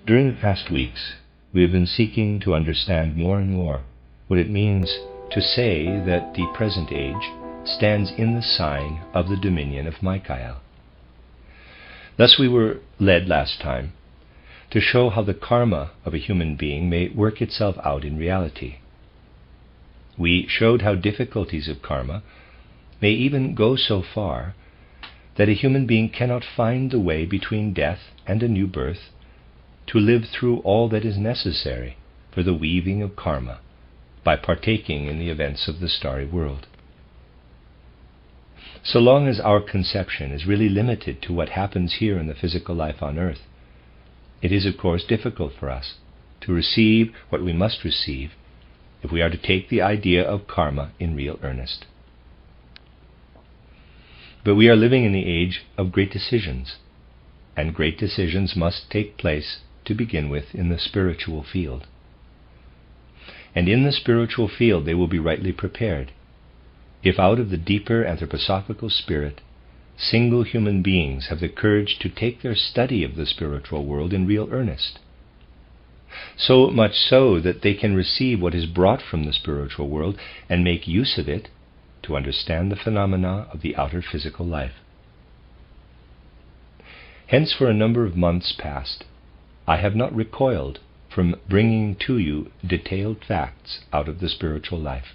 During the past weeks, we have been seeking to understand more and more what it means to say that the present age stands in the sign of the dominion of Michael. Thus we were led last time to show how the karma of a human being may work itself out in reality. We showed how difficulties of karma may even go so far that a human being cannot find the way between death and a new birth to live through all that is necessary for the weaving of karma by partaking in the events of the starry world. So long as our conception is really limited to what happens here in the physical life on earth, it is of course difficult for us to receive what we must receive if we are to take the idea of karma in real earnest. But we are living in the age of great decisions, and great decisions must take place to begin with in the spiritual field. And in the spiritual field they will be rightly prepared if out of the deeper anthroposophical spirit single human beings have the courage to take their study of the spiritual world in real earnest, so much so that they can receive what is brought from the spiritual world and make use of it to understand the phenomena of the outer physical life. Hence, for a number of months past, I have not recoiled from bringing to you detailed facts out of the spiritual life,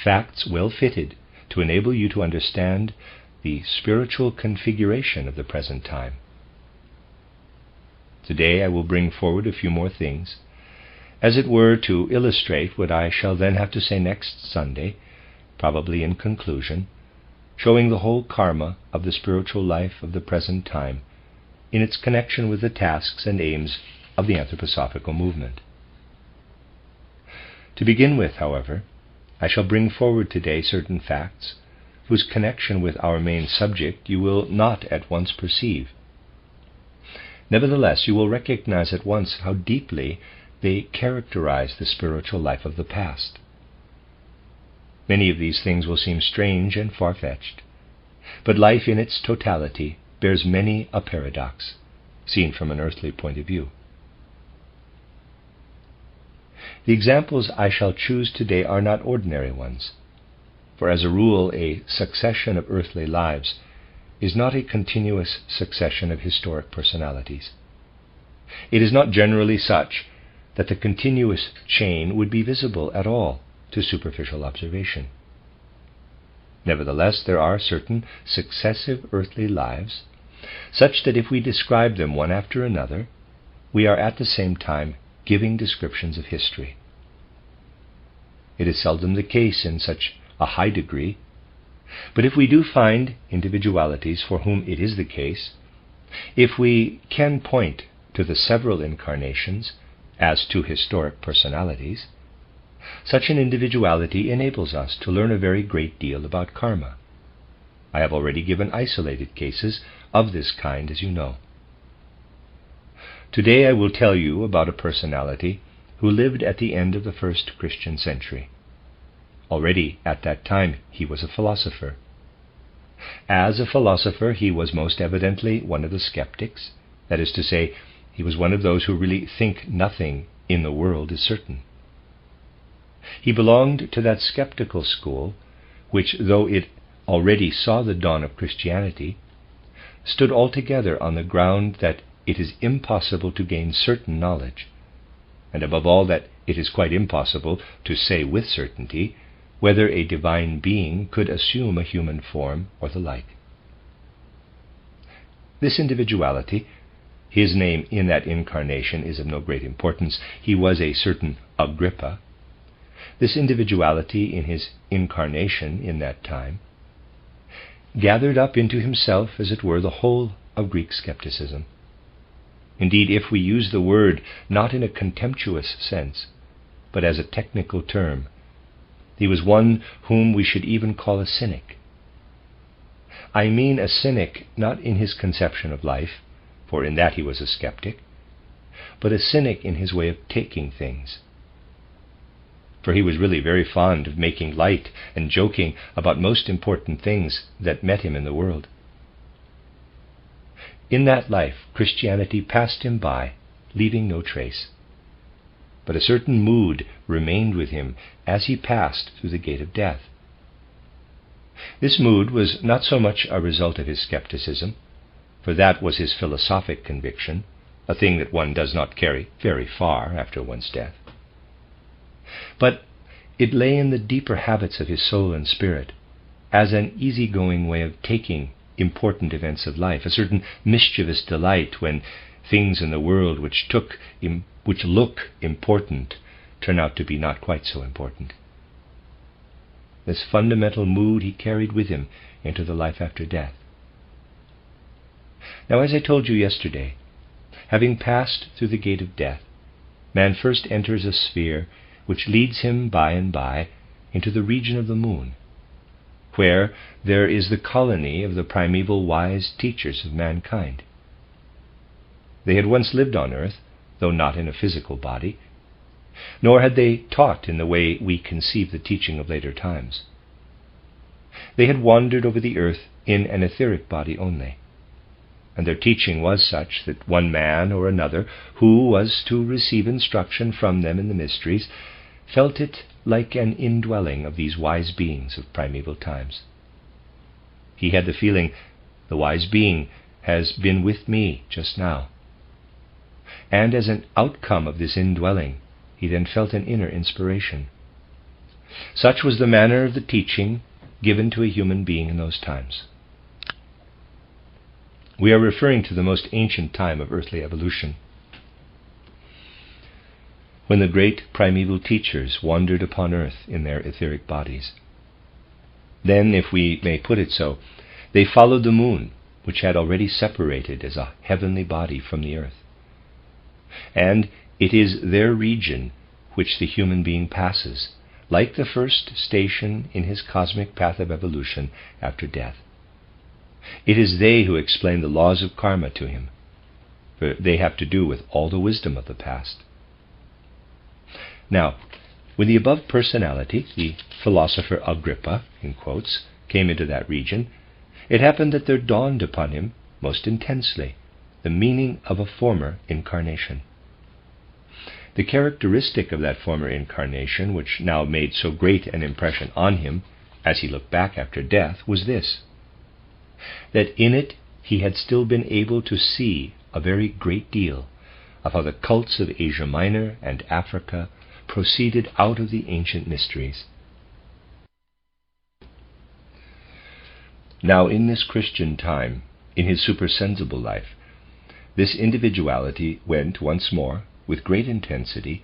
facts well fitted to enable you to understand the spiritual configuration of the present time. Today I will bring forward a few more things, as it were to illustrate what I shall then have to say next Sunday, probably in conclusion, showing the whole karma of the spiritual life of the present time in its connection with the tasks and aims of the anthroposophical movement. To begin with, however, I shall bring forward today certain facts whose connection with our main subject you will not at once perceive. Nevertheless, you will recognize at once how deeply they characterize the spiritual life of the past. Many of these things will seem strange and far-fetched, but life in its totality bears many a paradox, seen from an earthly point of view. The examples I shall choose today are not ordinary ones, for as a rule a succession of earthly lives is not a continuous succession of historic personalities. It is not generally such that the continuous chain would be visible at all to superficial observation. Nevertheless, there are certain successive earthly lives, such that if we describe them one after another, we are at the same time giving descriptions of history. It is seldom the case in such a high degree, but if we do find individualities for whom it is the case, if we can point to the several incarnations as to historic personalities, such an individuality enables us to learn a very great deal about karma. I have already given isolated cases of this kind, as you know. Today I will tell you about a personality who lived at the end of the first Christian century. Already at that time he was a philosopher. As a philosopher he was most evidently one of the Sceptics, that is to say, he was one of those who really think nothing in the world is certain. He belonged to that skeptical school which, though it already saw the dawn of Christianity, stood altogether on the ground that it is impossible to gain certain knowledge, and above all that it is quite impossible to say with certainty whether a divine being could assume a human form or the like. This individuality, his name in that incarnation is of no great importance, he was a certain Agrippa. This individuality in his incarnation in that time gathered up into himself, as it were, the whole of Greek skepticism. Indeed, if we use the word not in a contemptuous sense, but as a technical term, he was one whom we should even call a cynic. I mean a cynic not in his conception of life, for in that he was a skeptic, but a cynic in his way of taking things. For he was really very fond of making light and joking about most important things that met him in the world. In that life, Christianity passed him by leaving no trace. But a certain mood remained with him as he passed through the gate of death. This mood was not so much a result of his skepticism, for that was his philosophic conviction, a thing that one does not carry very far after one's death. But it lay in the deeper habits of his soul and spirit, as an easygoing way of taking important events of life, a certain mischievous delight when things in the world which look important turn out to be not quite so important. This fundamental mood he carried with him into the life after death. Now, as I told you yesterday, having passed through the gate of death, man first enters a sphere which leads him by and by into the region of the moon, where there is the colony of the primeval wise teachers of mankind. They had once lived on earth, though not in a physical body, nor had they taught in the way we conceive the teaching of later times. They had wandered over the earth in an etheric body only, and their teaching was such that one man or another who was to receive instruction from them in the mysteries felt it like an indwelling of these wise beings of primeval times. He had the feeling, the wise being has been with me just now. And as an outcome of this indwelling, he then felt an inner inspiration. Such was the manner of the teaching given to a human being in those times. We are referring to the most ancient time of earthly evolution, when the great primeval teachers wandered upon earth in their etheric bodies. Then, if we may put it so, they followed the moon, which had already separated as a heavenly body from the earth. And it is their region which the human being passes, like the first station in his cosmic path of evolution after death. It is they who explain the laws of karma to him, for they have to do with all the wisdom of the past. Now, when the above personality, the philosopher Agrippa, in quotes, came into that region, it happened that there dawned upon him, most intensely, the meaning of a former incarnation. The characteristic of that former incarnation, which now made so great an impression on him, as he looked back after death, was this: that in it he had still been able to see a very great deal of how the cults of Asia Minor and Africa proceeded out of the ancient mysteries. Now, in this Christian time, in his supersensible life, this individuality went once more, with great intensity,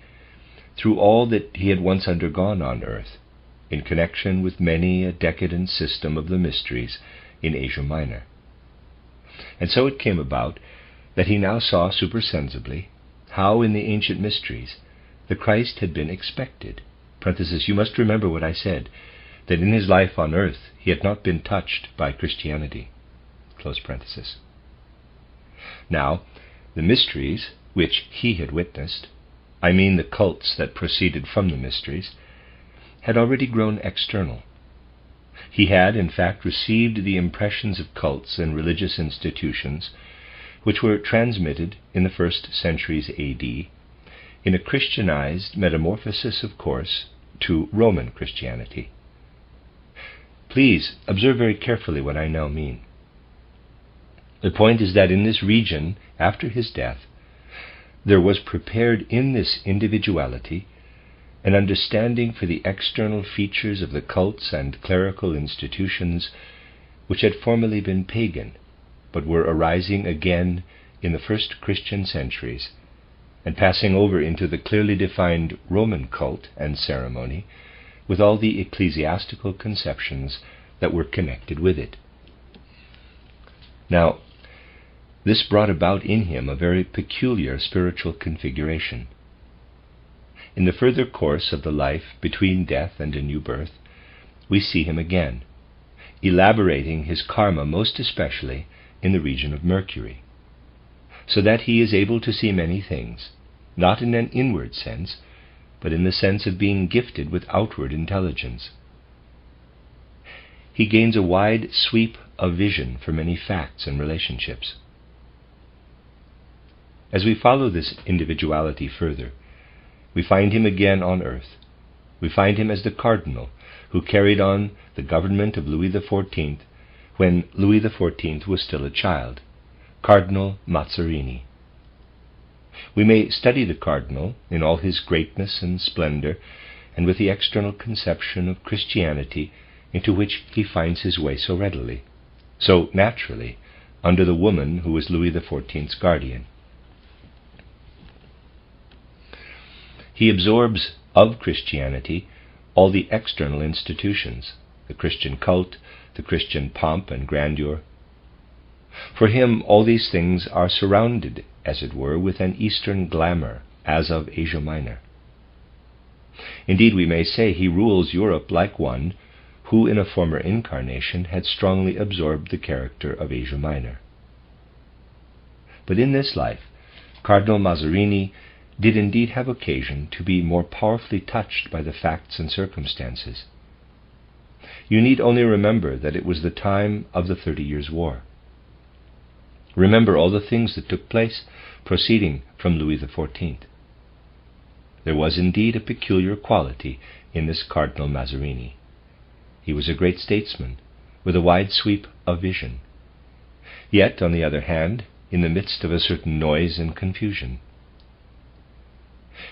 through all that he had once undergone on earth, in connection with many a decadent system of the mysteries in Asia Minor. And so it came about that he now saw supersensibly how in the ancient mysteries the Christ had been expected. Parenthesis, you must remember what I said, that in his life on earth he had not been touched by Christianity. Close parenthesis. Now, the mysteries which he had witnessed, I mean the cults that proceeded from the mysteries, had already grown external. He had, in fact, received the impressions of cults and religious institutions which were transmitted in the first centuries A.D., in a Christianized metamorphosis, of course, to Roman Christianity. Please observe very carefully what I now mean. The point is that in this region, after his death, there was prepared in this individuality an understanding for the external features of the cults and clerical institutions which had formerly been pagan, but were arising again in the first Christian centuries, and passing over into the clearly defined Roman cult and ceremony, with all the ecclesiastical conceptions that were connected with it. Now, this brought about in him a very peculiar spiritual configuration. In the further course of the life between death and a new birth, we see him again, elaborating his karma most especially in the region of Mercury, so that he is able to see many things, not in an inward sense, but in the sense of being gifted with outward intelligence. He gains a wide sweep of vision for many facts and relationships. As we follow this individuality further, we find him again on earth. We find him as the cardinal who carried on the government of Louis XIV when Louis XIV was still a child, Cardinal Mazarini. We may study the cardinal in all his greatness and splendor, and with the external conception of Christianity into which he finds his way so readily, so naturally, under the woman who was Louis XIV's guardian. He absorbs of Christianity all the external institutions, the Christian cult, the Christian pomp and grandeur. For him, all these things are surrounded, as it were, with an Eastern glamour, as of Asia Minor. Indeed, we may say he rules Europe like one who in a former incarnation had strongly absorbed the character of Asia Minor. But in this life, Cardinal Mazarini did indeed have occasion to be more powerfully touched by the facts and circumstances. You need only remember that it was the time of the 30 Years' War. Remember all the things that took place proceeding from Louis XIV. There was indeed a peculiar quality in this Cardinal Mazarini. He was a great statesman, with a wide sweep of vision. Yet, on the other hand, in the midst of a certain noise and confusion.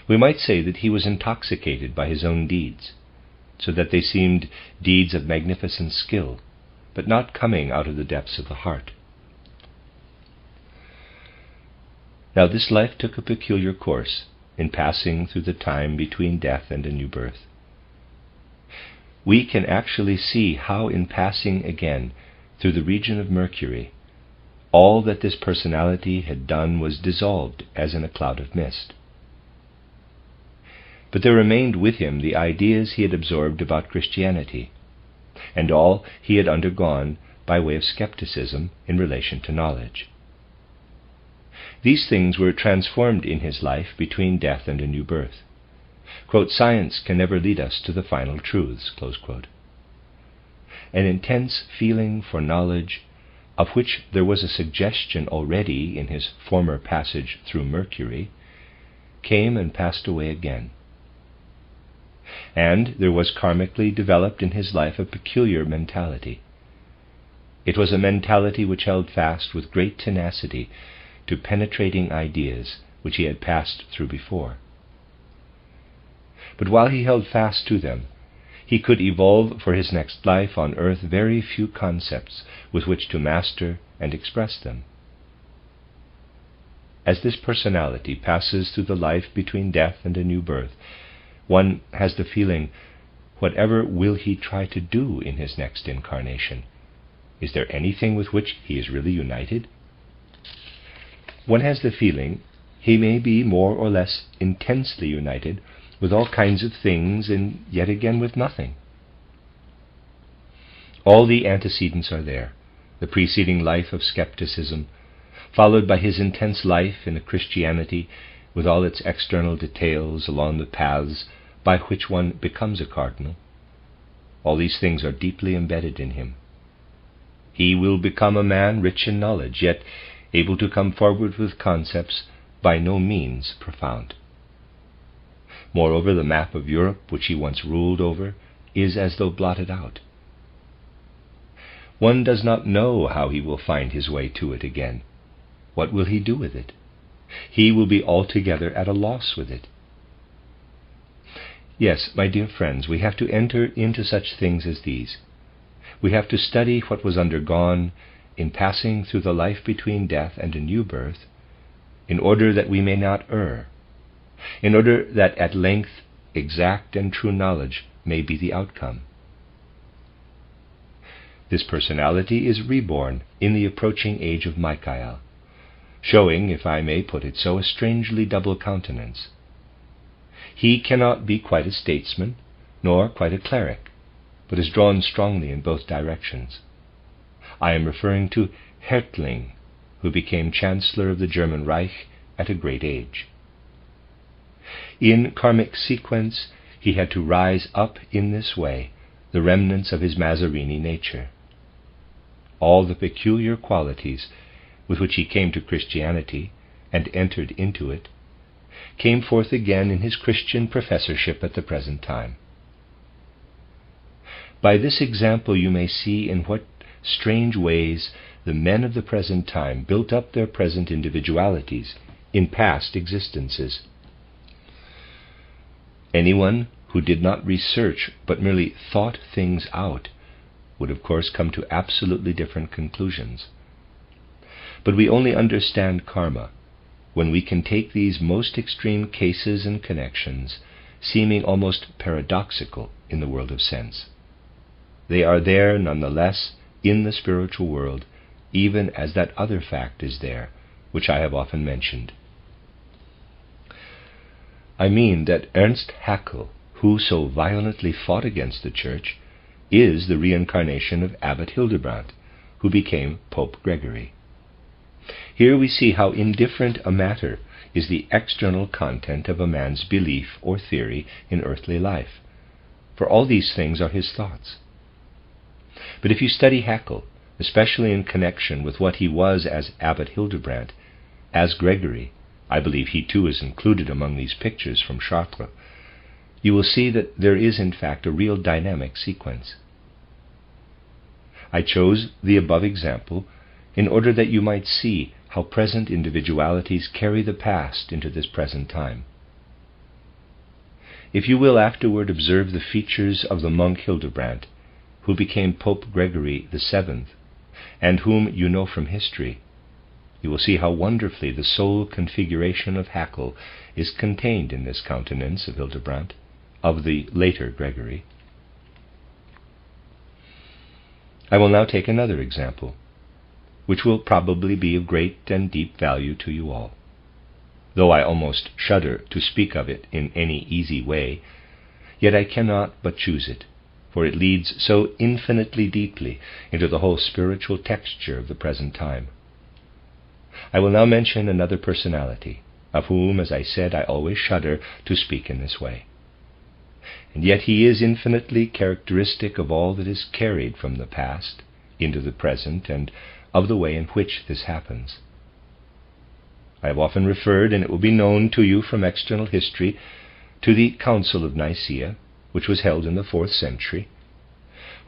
We might say that he was intoxicated by his own deeds, so that they seemed deeds of magnificent skill, but not coming out of the depths of the heart. Now this life took a peculiar course in passing through the time between death and a new birth. We can actually see how in passing again through the region of Mercury, all that this personality had done was dissolved as in a cloud of mist. But there remained with him the ideas he had absorbed about Christianity, and all he had undergone by way of skepticism in relation to knowledge. These things were transformed in his life between death and a new birth. Quote, "Science can never lead us to the final truths," close quote. An intense feeling for knowledge, of which there was a suggestion already in his former passage through Mercury, came and passed away again. And there was karmically developed in his life a peculiar mentality. It was a mentality which held fast with great tenacity to penetrating ideas which he had passed through before. But while he held fast to them, he could evolve for his next life on earth very few concepts with which to master and express them. As this personality passes through the life between death and a new birth, one has the feeling, whatever will he try to do in his next incarnation? Is there anything with which he is really united? One has the feeling he may be more or less intensely united with all kinds of things and yet again with nothing. All the antecedents are there, the preceding life of skepticism, followed by his intense life in a Christianity with all its external details along the paths by which one becomes a cardinal. All these things are deeply embedded in him. He will become a man rich in knowledge, yet able to come forward with concepts by no means profound. Moreover, the map of Europe, which he once ruled over, is as though blotted out. One does not know how he will find his way to it again. What will he do with it? He will be altogether at a loss with it. Yes, my dear friends, we have to enter into such things as these. We have to study what was undergone in passing through the life between death and a new birth, in order that we may not err, in order that at length exact and true knowledge may be the outcome. This personality is reborn in the approaching age of Michael, showing, if I may put it so, a strangely double countenance. He cannot be quite a statesman, nor quite a cleric, but is drawn strongly in both directions. I am referring to Hertling, who became Chancellor of the German Reich at a great age. In karmic sequence, he had to rise up in this way, the remnants of his Mazarini nature. All the peculiar qualities with which he came to Christianity and entered into it, came forth again in his Christian professorship at the present time. By this example you may see in what strange ways the men of the present time built up their present individualities in past existences. Anyone who did not research but merely thought things out would of course come to absolutely different conclusions. But we only understand karma when we can take these most extreme cases and connections, seeming almost paradoxical in the world of sense. They are there nonetheless in the spiritual world, even as that other fact is there, which I have often mentioned. I mean that Ernst Haeckel, who so violently fought against the Church, is the reincarnation of Abbot Hildebrand, who became Pope Gregory. Here we see how indifferent a matter is the external content of a man's belief or theory in earthly life, for all these things are his thoughts. But if you study Haeckel, especially in connection with what he was as Abbot Hildebrand, as Gregory, I believe he too is included among these pictures from Chartres, you will see that there is in fact a real dynamic sequence. I chose the above example in order that you might see how present individualities carry the past into this present time. If you will afterward observe the features of the monk Hildebrand, who became Pope Gregory VII, and whom you know from history, you will see how wonderfully the soul configuration of Haeckel is contained in this countenance of Hildebrand, of the later Gregory. I will now take another example, which will probably be of great and deep value to you all. Though I almost shudder to speak of it in any easy way, yet I cannot but choose it, for it leads so infinitely deeply into the whole spiritual texture of the present time. I will now mention another personality, of whom, as I said, I always shudder to speak in this way. And yet he is infinitely characteristic of all that is carried from the past into the present, and of the way in which this happens. I have often referred, and it will be known to you from external history, to the Council of Nicaa, which was held in the 4th century,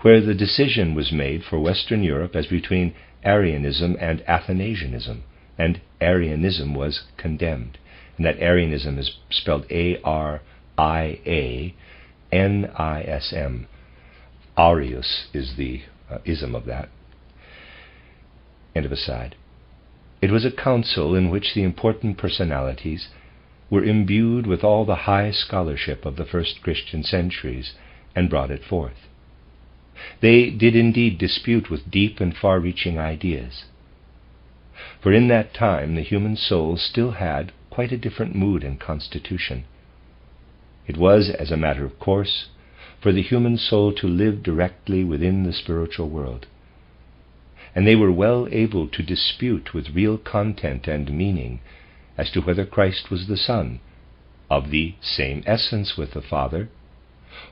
where the decision was made for Western Europe as between Arianism and Athanasianism, and Arianism was condemned, and that Arianism is spelled A-R-I-A-N-I-S-M. Arius is the ism of that. End of aside. It was a council in which the important personalities were imbued with all the high scholarship of the first Christian centuries and brought it forth. They did indeed dispute with deep and far-reaching ideas. For in that time the human soul still had quite a different mood and constitution. It was, as a matter of course, for the human soul to live directly within the spiritual world, and they were well able to dispute with real content and meaning as to whether Christ was the Son, of the same essence with the Father,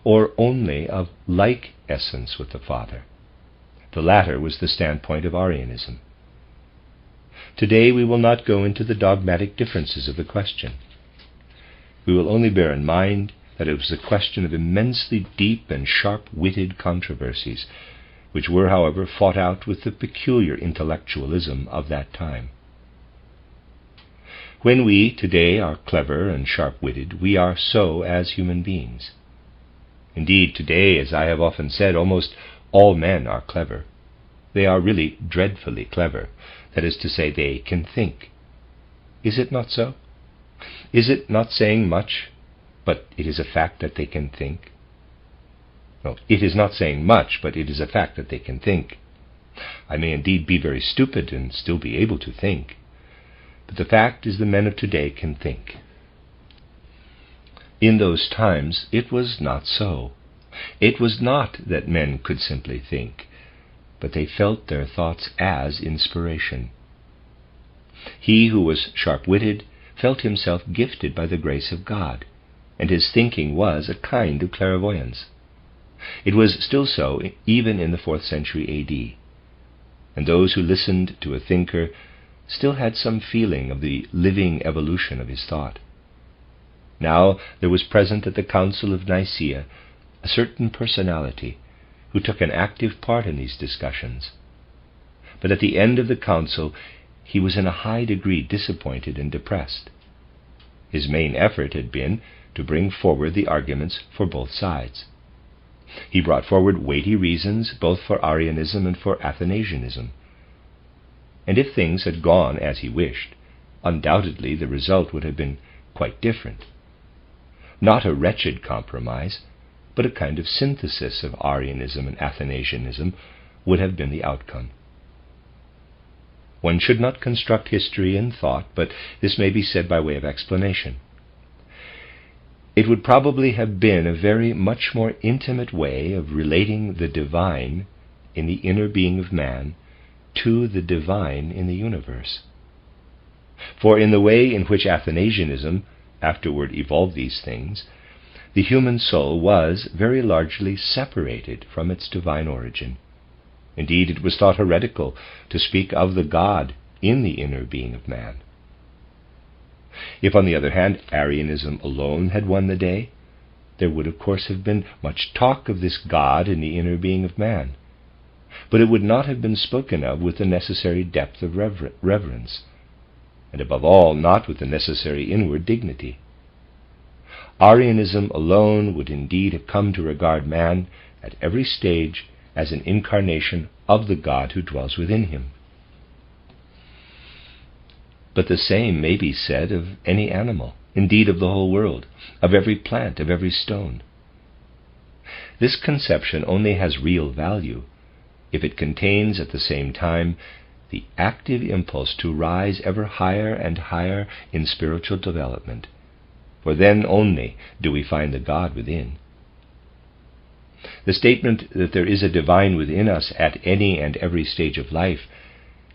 or only of like essence with the Father. The latter was the standpoint of Arianism. Today we will not go into the dogmatic differences of the question. We will only bear in mind that it was a question of immensely deep and sharp-witted controversies, which were, however, fought out with the peculiar intellectualism of that time. When we today are clever and sharp-witted, we are so as human beings. Indeed, today, as I have often said, almost all men are clever. They are really dreadfully clever. That is to say, they can think. Is it not so? Is it not saying much, but it is a fact that they can think? No, it is not saying much, but it is a fact that they can think. I may indeed be very stupid and still be able to think, but the fact is the men of today can think. In those times it was not so. It was not that men could simply think, but they felt their thoughts as inspiration. He who was sharp-witted felt himself gifted by the grace of God, and his thinking was a kind of clairvoyance. It was still so even in the 4th century A.D., and those who listened to a thinker still had some feeling of the living evolution of his thought. Now there was present at the Council of Nicea a certain personality who took an active part in these discussions. But at the end of the council he was in a high degree disappointed and depressed. His main effort had been to bring forward the arguments for both sides. He brought forward weighty reasons both for Arianism and for Athanasianism. And if things had gone as he wished, undoubtedly the result would have been quite different. Not a wretched compromise, but a kind of synthesis of Arianism and Athanasianism would have been the outcome. One should not construct history in thought, but this may be said by way of explanation. It would probably have been a very much more intimate way of relating the divine in the inner being of man to the divine in the universe. For in the way in which Athanasianism afterward evolved these things, the human soul was very largely separated from its divine origin. Indeed, it was thought heretical to speak of the God in the inner being of man. If, on the other hand, Arianism alone had won the day, there would of course have been much talk of this God in the inner being of man, but it would not have been spoken of with the necessary depth of reverence, and above all not with the necessary inward dignity. Arianism alone would indeed have come to regard man at every stage as an incarnation of the God who dwells within him. But the same may be said of any animal, indeed of the whole world, of every plant, of every stone. This conception only has real value if it contains at the same time the active impulse to rise ever higher and higher in spiritual development, for then only do we find the God within. The statement that there is a divine within us at any and every stage of life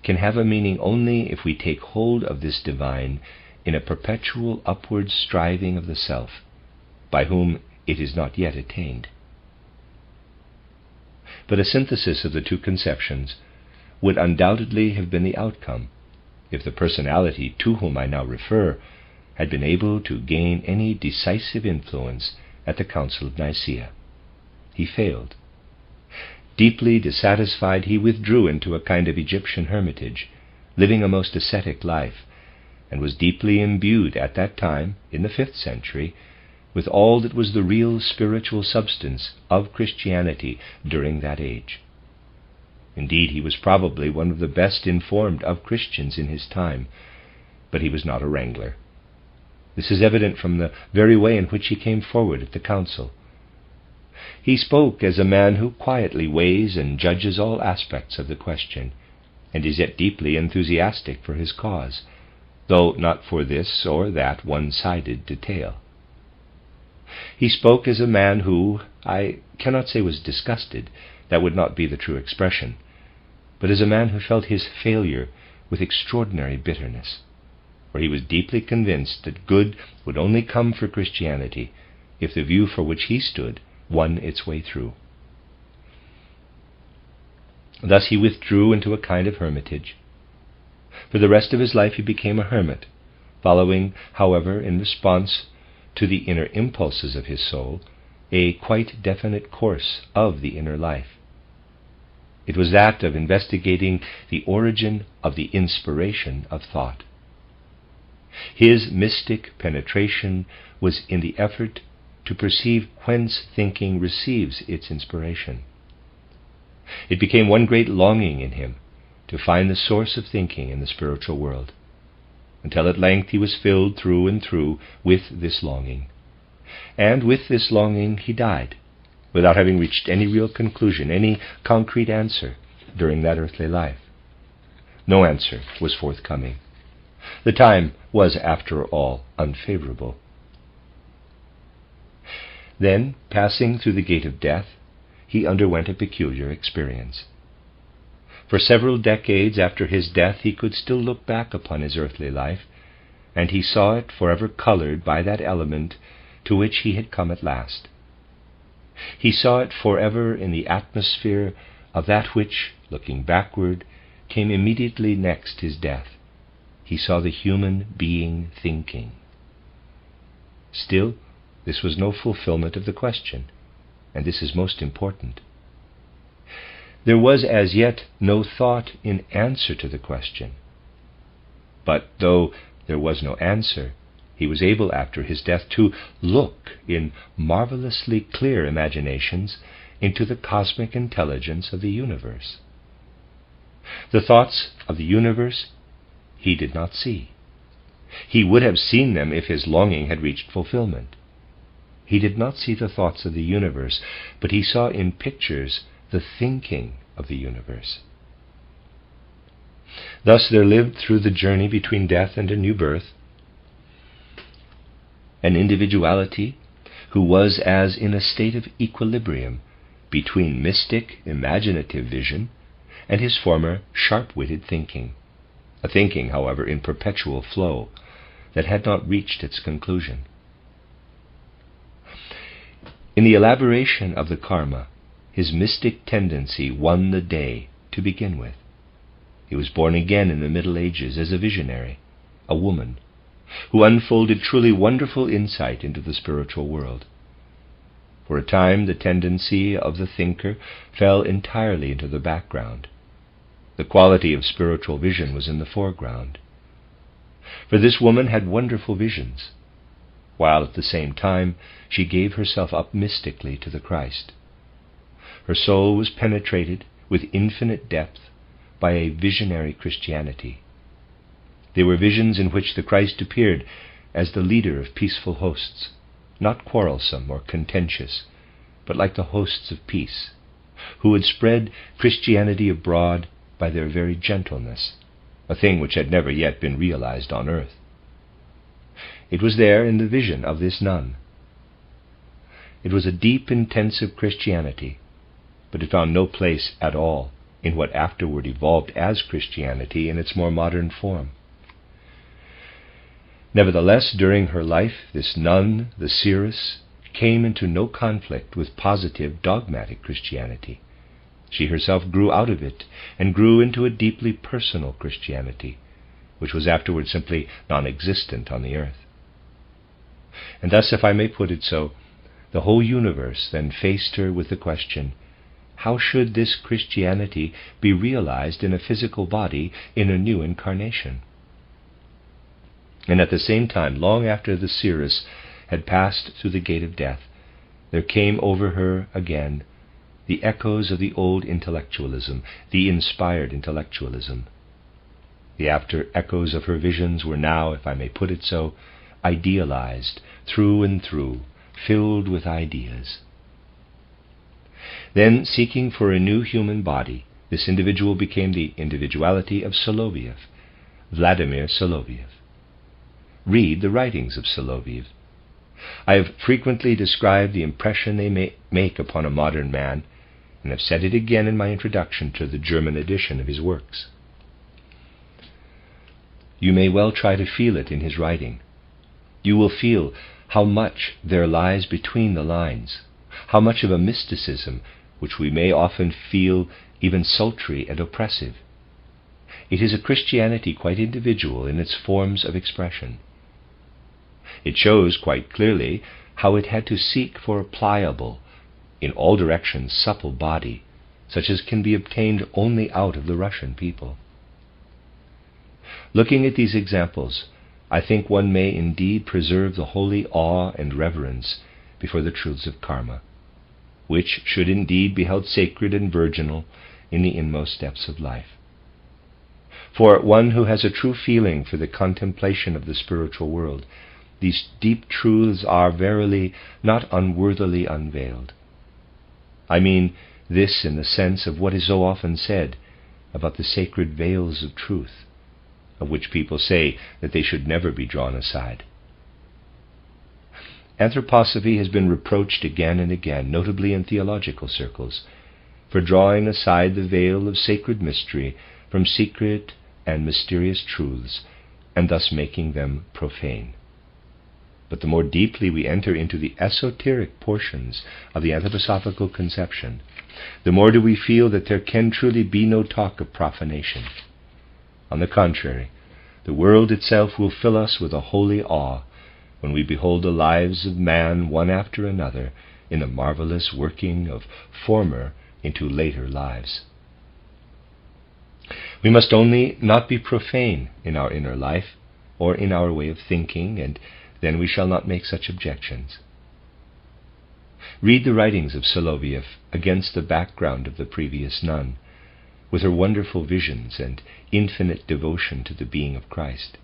can have a meaning only if we take hold of this divine in a perpetual upward striving of the self, by whom it is not yet attained. But a synthesis of the two conceptions would undoubtedly have been the outcome if the personality to whom I now refer had been able to gain any decisive influence at the Council of Nicea. He failed. Deeply dissatisfied, he withdrew into a kind of Egyptian hermitage, living a most ascetic life, and was deeply imbued at that time, in the 5th century, with all that was the real spiritual substance of Christianity during that age. Indeed, he was probably one of the best informed of Christians in his time, but he was not a wrangler. This is evident from the very way in which he came forward at the council. He spoke as a man who quietly weighs and judges all aspects of the question, and is yet deeply enthusiastic for his cause, though not for this or that one-sided detail. He spoke as a man who, I cannot say was disgusted, that would not be the true expression, but as a man who felt his failure with extraordinary bitterness, for he was deeply convinced that good would only come for Christianity if the view for which he stood won its way through. Thus he withdrew into a kind of hermitage. For the rest of his life he became a hermit, following, however, in response to the inner impulses of his soul, a quite definite course of the inner life. It was that of investigating the origin of the inspiration of thought. His mystic penetration was in the effort to perceive whence thinking receives its inspiration. It became one great longing in him to find the source of thinking in the spiritual world, until at length he was filled through and through with this longing. And with this longing he died, without having reached any real conclusion, any concrete answer during that earthly life. No answer was forthcoming. The time was, after all, unfavorable. Then, passing through the gate of death, he underwent a peculiar experience. For several decades after his death he could still look back upon his earthly life, and he saw it forever colored by that element to which he had come at last. He saw it forever in the atmosphere of that which, looking backward, came immediately next his death, he saw the human being thinking. Still, this was no fulfillment of the question, and this is most important. There was as yet no thought in answer to the question. But though there was no answer, he was able after his death to look in marvelously clear imaginations into the cosmic intelligence of the universe. The thoughts of the universe he did not see. He would have seen them if his longing had reached fulfillment. He did not see the thoughts of the universe, but he saw in pictures the thinking of the universe. Thus there lived through the journey between death and a new birth an individuality who was as in a state of equilibrium between mystic, imaginative vision and his former sharp-witted thinking, a thinking, however, in perpetual flow that had not reached its conclusion. In the elaboration of the karma, his mystic tendency won the day to begin with. He was born again in the Middle Ages as a visionary, a woman, who unfolded truly wonderful insight into the spiritual world. For a time, the tendency of the thinker fell entirely into the background. The quality of spiritual vision was in the foreground. For this woman had wonderful visions, while at the same time she gave herself up mystically to the Christ. Her soul was penetrated with infinite depth by a visionary Christianity. They were visions in which the Christ appeared as the leader of peaceful hosts, not quarrelsome or contentious, but like the hosts of peace, who would spread Christianity abroad by their very gentleness, a thing which had never yet been realized on earth. It was there in the vision of this nun. It was a deep, intensive Christianity, but it found no place at all in what afterward evolved as Christianity in its more modern form. Nevertheless, during her life, this nun, the seeress, came into no conflict with positive, dogmatic Christianity. She herself grew out of it and grew into a deeply personal Christianity, which was afterward simply non-existent on the earth. And thus, if I may put it so, the whole universe then faced her with the question, how should this Christianity be realized in a physical body in a new incarnation? And at the same time, long after the seeress had passed through the gate of death, there came over her again the echoes of the old intellectualism, the inspired intellectualism. The after echoes of her visions were now, if I may put it so, idealized through and through, filled with ideas. Then, seeking for a new human body, this individual became the individuality of Soloviev, Vladimir Solovioff. Read the writings of Soloviev. I have frequently described the impression they make upon a modern man, and have said it again in my introduction to the German edition of his works. You may well try to feel it in his writing. You will feel how much there lies between the lines, how much of a mysticism which we may often feel even sultry and oppressive. It is a Christianity quite individual in its forms of expression. It shows quite clearly how it had to seek for a pliable, in all directions supple body, such as can be obtained only out of the Russian people. Looking at these examples, I think one may indeed preserve the holy awe and reverence before the truths of karma, which should indeed be held sacred and virginal in the inmost depths of life. For one who has a true feeling for the contemplation of the spiritual world, these deep truths are verily not unworthily unveiled. I mean this in the sense of what is so often said about the sacred veils of truth, of which people say that they should never be drawn aside. Anthroposophy has been reproached again and again, notably in theological circles, for drawing aside the veil of sacred mystery from secret and mysterious truths, and thus making them profane. But the more deeply we enter into the esoteric portions of the anthroposophical conception, the more do we feel that there can truly be no talk of profanation. On the contrary, The world itself will fill us with a holy awe when we behold the lives of man one after another in the marvelous working of former into later lives. We must only not be profane in our inner life or in our way of thinking, and then we shall not make such objections. Read the writings of Solovioff against the background of the previous nun, with her wonderful visions and infinite devotion to the being of Christ.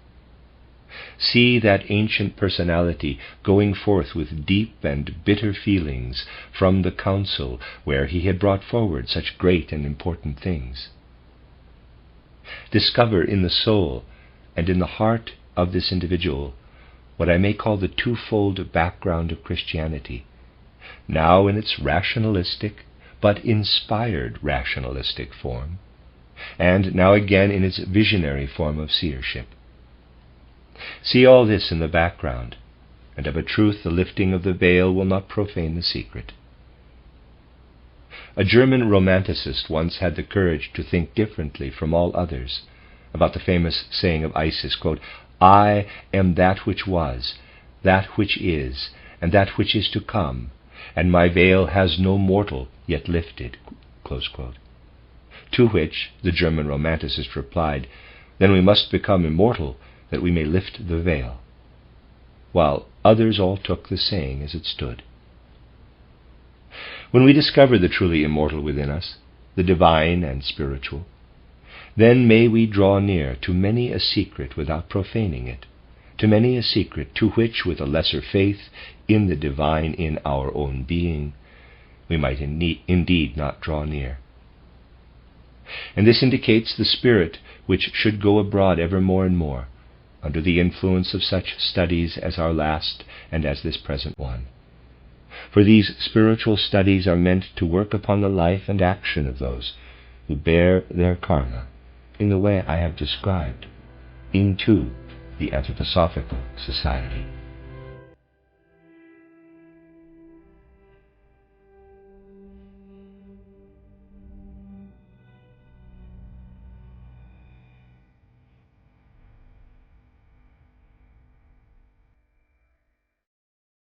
See that ancient personality going forth with deep and bitter feelings from the council where he had brought forward such great and important things. Discover in the soul and in the heart of this individual what I may call the twofold background of Christianity, now in its rationalistic but inspired rationalistic form, and now again in its visionary form of seership. See all this in the background, and of a truth the lifting of the veil will not profane the secret. A German romanticist once had the courage to think differently from all others about the famous saying of Isis, quote, "I am that which was, that which is, and that which is to come, and my veil has no mortal yet lifted," close quote. To which the German romanticist replied, "Then we must become immortal that we may lift the veil," while others all took the saying as it stood. When we discover the truly immortal within us, the divine and spiritual, then may we draw near to many a secret without profaning it, to many a secret to which, with a lesser faith in the divine in our own being, we might indeed not draw near. And this indicates the spirit which should go abroad ever more and more, under the influence of such studies as our last and as this present one. For these spiritual studies are meant to work upon the life and action of those who bear their karma in the way I have described into the Anthroposophical Society.